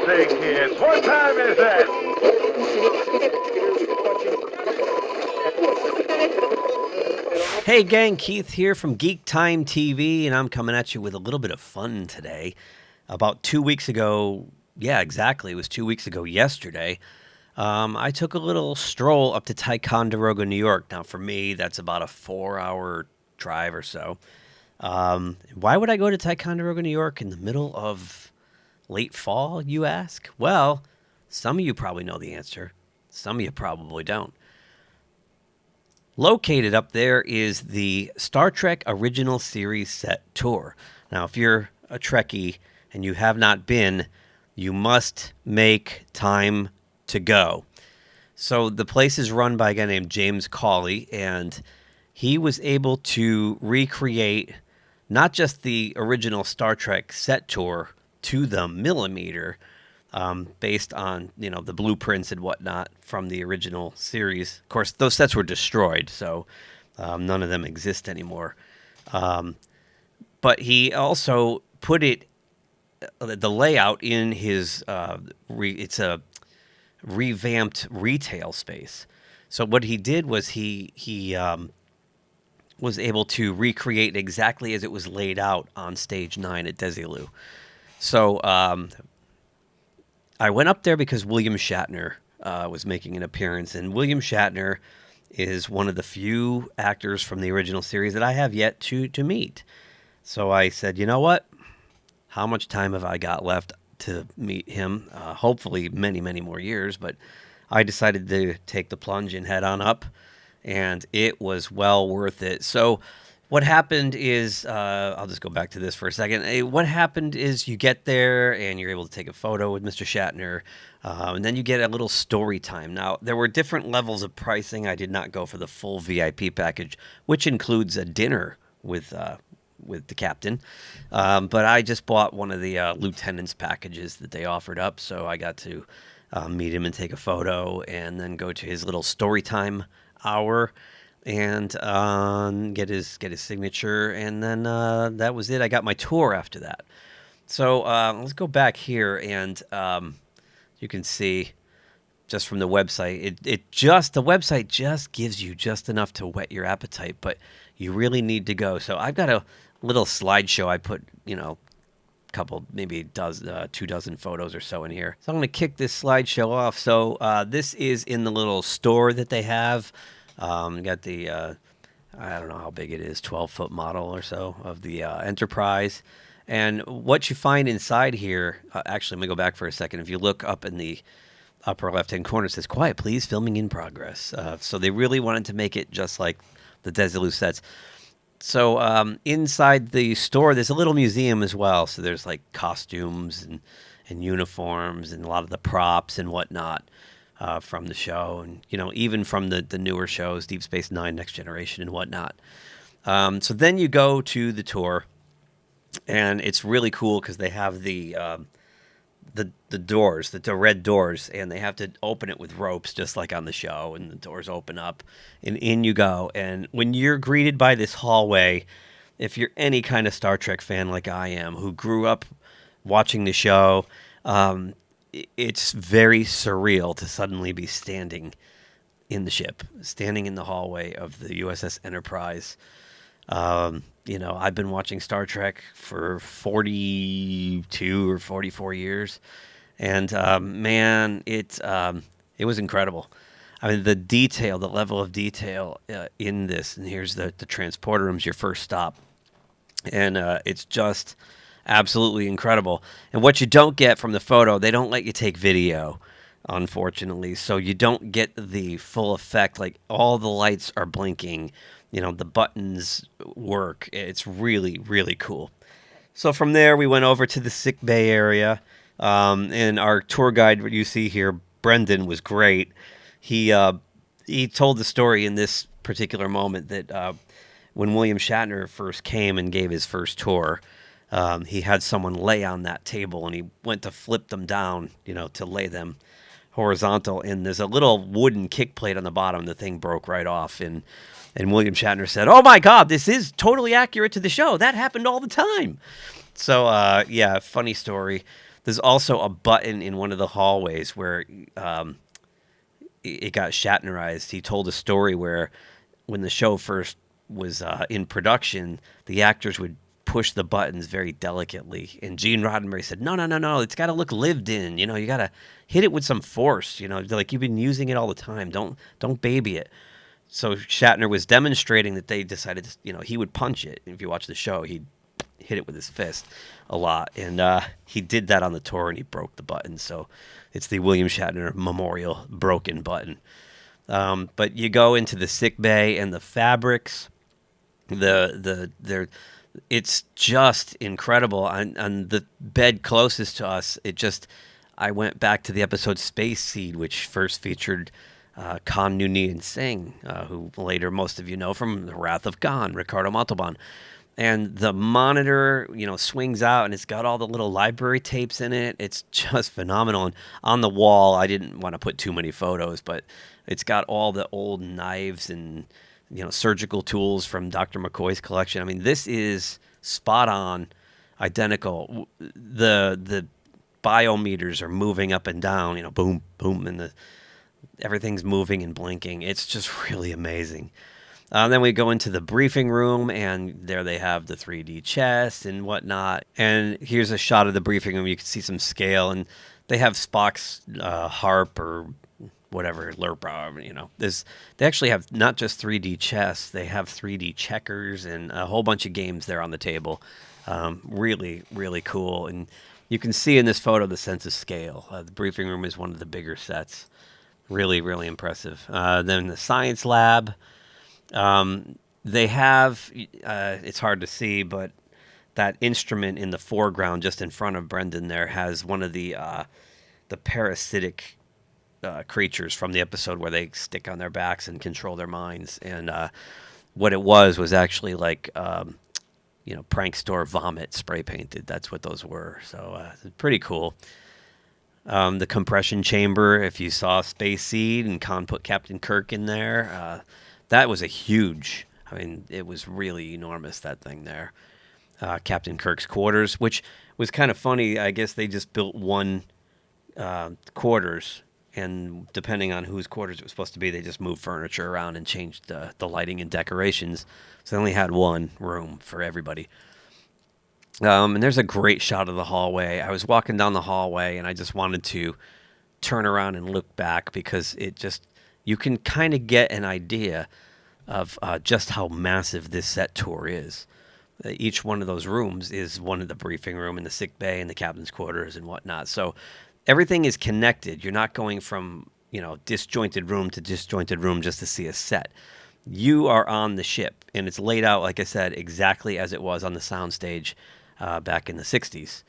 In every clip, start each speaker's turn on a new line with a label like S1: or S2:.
S1: say, kids, what time is it?
S2: Hey gang, Keith here from GeekTime TV, and I'm coming at you with a little bit of fun today. About 2 weeks ago, yeah, exactly, it was 2 weeks ago yesterday, I took a little stroll up to Ticonderoga, New York. Now, for me, that's about a 4-hour drive or so. Why would I go to Ticonderoga, New York in the middle of late fall, you ask? Well, some of you probably know the answer. Some of you probably don't. Located up there is the Star Trek Original Series Set Tour. Now, if you're a Trekkie and you have not been, you must make time to go. So the place is run by a guy named James Cawley, and he was able to recreate not just the original Star Trek set tour to the millimeter, based on the blueprints and whatnot from the original series. Of course, those sets were destroyed, so none of them exist anymore. But he also put the layout in his it's a revamped retail space. So what he did was he was able to recreate exactly as it was laid out on Stage 9 at Desilu. So I went up there because William Shatner was making an appearance, and William Shatner is one of the few actors from the original series that I have yet to meet. So I said, you know what? How much time have I got left to meet him? Hopefully many, many more years, but I decided to take the plunge and head on up, and it was well worth it. So what happened is, I'll just go back to this for a second. What happened is you get there and you're able to take a photo with Mr. Shatner, and then you get a little story time. Now, there were different levels of pricing. I did not go for the full VIP package, which includes a dinner with the captain, but I just bought one of the lieutenant's packages that they offered up, so I got to meet him and take a photo, and then go to his little story time hour and get his signature, and then that was it. I got my tour after that. So let's go back here, and you can see just from the website, the website just gives you just enough to whet your appetite, but you really need to go. So I've got a little slideshow. I put couple, maybe 24 photos or so in here. So I'm going to kick this slideshow off. So this is in the little store that they have. Got the, I don't know how big it is, 12-foot model or so of the Enterprise. And what you find inside here, actually, let me go back for a second. If you look up in the upper left-hand corner, it says, "Quiet, please, filming in progress." So they really wanted to make it just like the Desilu sets. So inside the store, there's a little museum as well. So there's like costumes and uniforms and a lot of the props and whatnot. From the show, and even from the newer shows, Deep Space Nine, Next Generation, and whatnot. So then you go to the tour, and it's really cool because they have the doors, the red doors, and they have to open it with ropes, just like on the show. And the doors open up, and in you go. And when you're greeted by this hallway, if you're any kind of Star Trek fan like I am, who grew up watching the show, it's very surreal to suddenly be standing in the ship, standing in the hallway of the USS Enterprise. I've been watching Star Trek for 42 or 44 years, and man, it was incredible. I mean, the level of detail in this, and here's the transporter room's your first stop, and it's just absolutely incredible. And what you don't get from the photo, they don't let you take video, unfortunately. So you don't get the full effect. Like, all the lights are blinking. The buttons work. It's really, really cool. So from there, we went over to the sick bay area. And our tour guide, what you see here, Brendan, was great. He told the story in this particular moment that when William Shatner first came and gave his first tour, he had someone lay on that table, and he went to flip them down, to lay them horizontal. And there's a little wooden kick plate on the bottom. The thing broke right off. And William Shatner said, "Oh my God, this is totally accurate to the show. That happened all the time." So, yeah, funny story. There's also a button in one of the hallways where it got Shatnerized. He told a story where when the show first was in production, the actors would push the buttons very delicately. And Gene Roddenberry said, no, no, no, no, it's got to look lived in. You know, you got to hit it with some force. You know, like you've been using it all the time. Don't baby it. So Shatner was demonstrating that they decided, you know, he would punch it. If you watch the show, he'd hit it with his fist a lot. And he did that on the tour, and he broke the button. So it's the William Shatner Memorial broken button. But you go into the sick bay and the fabrics, it's just incredible. On the bed closest to us, I went back to the episode Space Seed, which first featured Khan Noonien Singh, who later most of you know from The Wrath of Khan, Ricardo Montalban. And the monitor, you know, swings out, and it's got all the little library tapes in it. It's just phenomenal. And on the wall, I didn't want to put too many photos, but it's got all the old knives and, you know, surgical tools from Dr. McCoy's collection. I mean, this is spot on, identical. The biometers are moving up and down, you know, boom, boom, and everything's moving and blinking. It's just really amazing. Then we go into the briefing room, and there they have the 3D chess and whatnot. And here's a shot of the briefing room. You can see some scale, and they have Spock's harp or whatever, Lerpa, you know. They actually have not just 3D chess, they have 3D checkers and a whole bunch of games there on the table. Really, really cool. And you can see in this photo the sense of scale. The briefing room is one of the bigger sets. Really, really impressive. Then the science lab. They have, it's hard to see, but that instrument in the foreground just in front of Brendan there has one of the parasitic creatures from the episode where they stick on their backs and control their minds. And what it was actually like, you know, prank store vomit spray painted. That's what those were. So pretty cool. The compression chamber, if you saw Space Seed and Khan put Captain Kirk in there, that was I mean, it was really enormous, that thing there. Captain Kirk's quarters, which was kind of funny. I guess they just built one quarters, and depending on whose quarters it was supposed to be, they just moved furniture around and changed the lighting and decorations. So they only had one room for everybody. And there's a great shot of the hallway. I was walking down the hallway, and I just wanted to turn around and look back because you can kind of get an idea of just how massive this set tour is. Each one of those rooms is one of the briefing room and the sick bay and the captain's quarters and whatnot. So everything is connected. You're not going from, you know, disjointed room to disjointed room just to see a set. You are on the ship, and it's laid out, like I said, exactly as it was on the soundstage back in the 60s.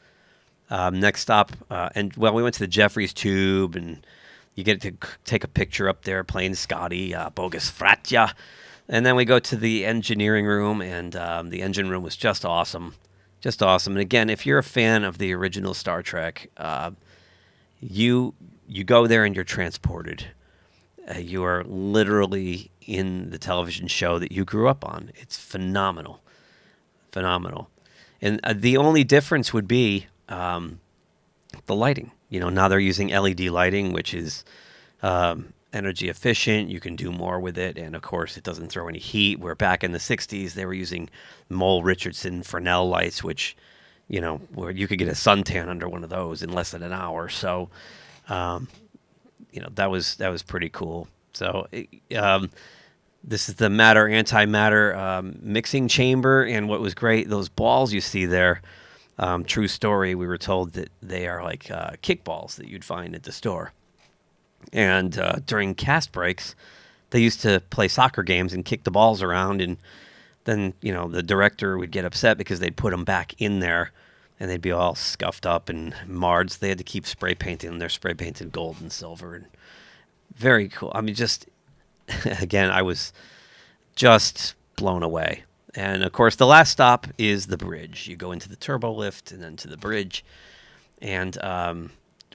S2: Next stop, we went to the Jeffries Tube, and you get to take a picture up there playing Scotty, Bogus Fratja. And then we go to the engineering room, and the engine room was just awesome. Just awesome. And again, if you're a fan of the original Star Trek, you go there and you're transported. You are literally in the television show that you grew up on. It's phenomenal. Phenomenal. And the only difference would be the lighting. You know, now they're using LED lighting, which is energy efficient. You can do more with it. And, of course, it doesn't throw any heat. Where back in the 60s, they were using Mole Richardson Fresnel lights, which, you know, where you could get a suntan under one of those in less than an hour. So, you know, that was pretty cool. So this is the matter-antimatter mixing chamber. And what was great, those balls you see there, true story, we were told that they are like kickballs that you'd find at the store. And during cast breaks, they used to play soccer games and kick the balls around. And then, you know, the director would get upset because they'd put them back in there and they'd be all scuffed up and marred. So they had to keep spray painting them. They're spray painted gold and silver. And very cool. I mean, just, again, I was just blown away. And, of course, the last stop is the bridge. You go into the turbo lift and then to the bridge. And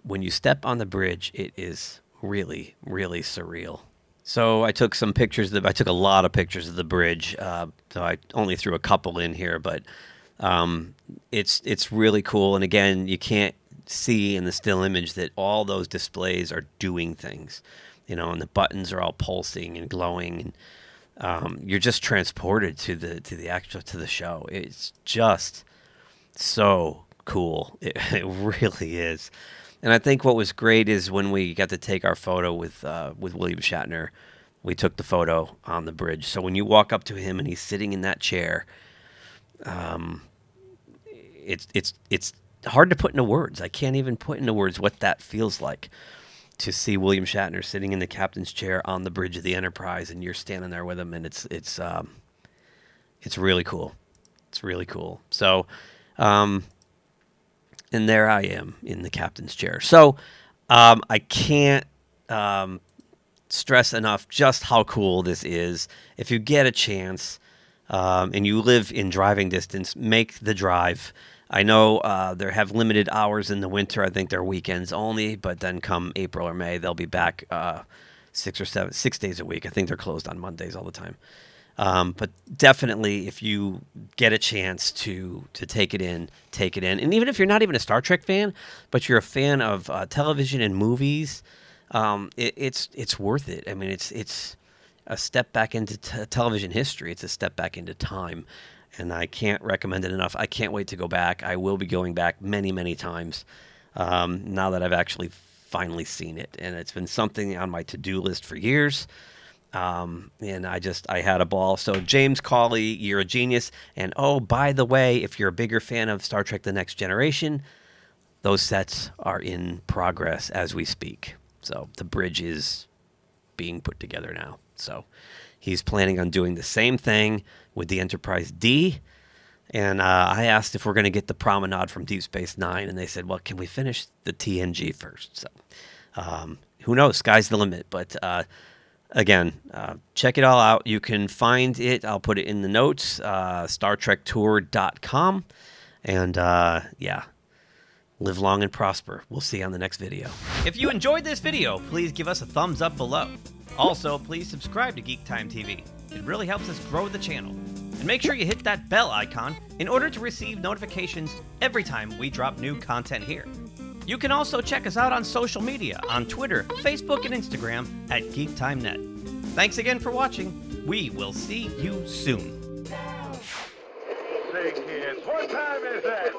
S2: when you step on the bridge, it is really, really surreal. So I took some pictures. I took a lot of pictures of the bridge. So I only threw a couple in here. But it's really cool. And, again, you can't see in the still image that all those displays are doing things, and the buttons are all pulsing and glowing, and you're just transported to the show. It's just so cool. It really is. And I think what was great is when we got to take our photo with William Shatner, we took the photo on the bridge. So when you walk up to him and he's sitting in that chair, it's hard to put into words. I can't even put into words what that feels like to see William Shatner sitting in the captain's chair on the bridge of the Enterprise, and you're standing there with him, and it's really cool. It's really cool. So, and there I am in the captain's chair. So, I can't stress enough just how cool this is. If you get a chance, and you live in driving distance, make the drive. I know they have limited hours in the winter. I think they're weekends only, but then come April or May, they'll be back 6 days a week. I think they're closed on Mondays all the time. But definitely, if you get a chance to take it in, take it in. And even if you're not even a Star Trek fan, but you're a fan of television and movies, it's worth it. I mean, it's a step back into television history. It's a step back into time. And I can't recommend it enough. I can't wait to go back. I will be going back many, many times now that I've actually finally seen it. And it's been something on my to-do list for years. And I had a ball. So James Cawley, you're a genius. And oh, by the way, if you're a bigger fan of Star Trek The Next Generation, those sets are in progress as we speak. So the bridge is being put together now. So he's planning on doing the same thing with the Enterprise D. And I asked if we're going to get the promenade from Deep Space Nine, and they said, well, can we finish the TNG first? So who knows? Sky's the limit. But again, check it all out. You can find it. I'll put it in the notes, StarTrekTour.com. And yeah, live long and prosper. We'll see you on the next video. If you enjoyed this video, please give us a thumbs up below. Also, please subscribe to GeekTime TV. It really helps us grow the channel. And make sure you hit that bell icon in order to receive notifications every time we drop new content here. You can also check us out on social media on Twitter, Facebook, and Instagram at GeekTimeNet. Thanks again for watching. We will see you soon.
S1: Say, kids, what time is that?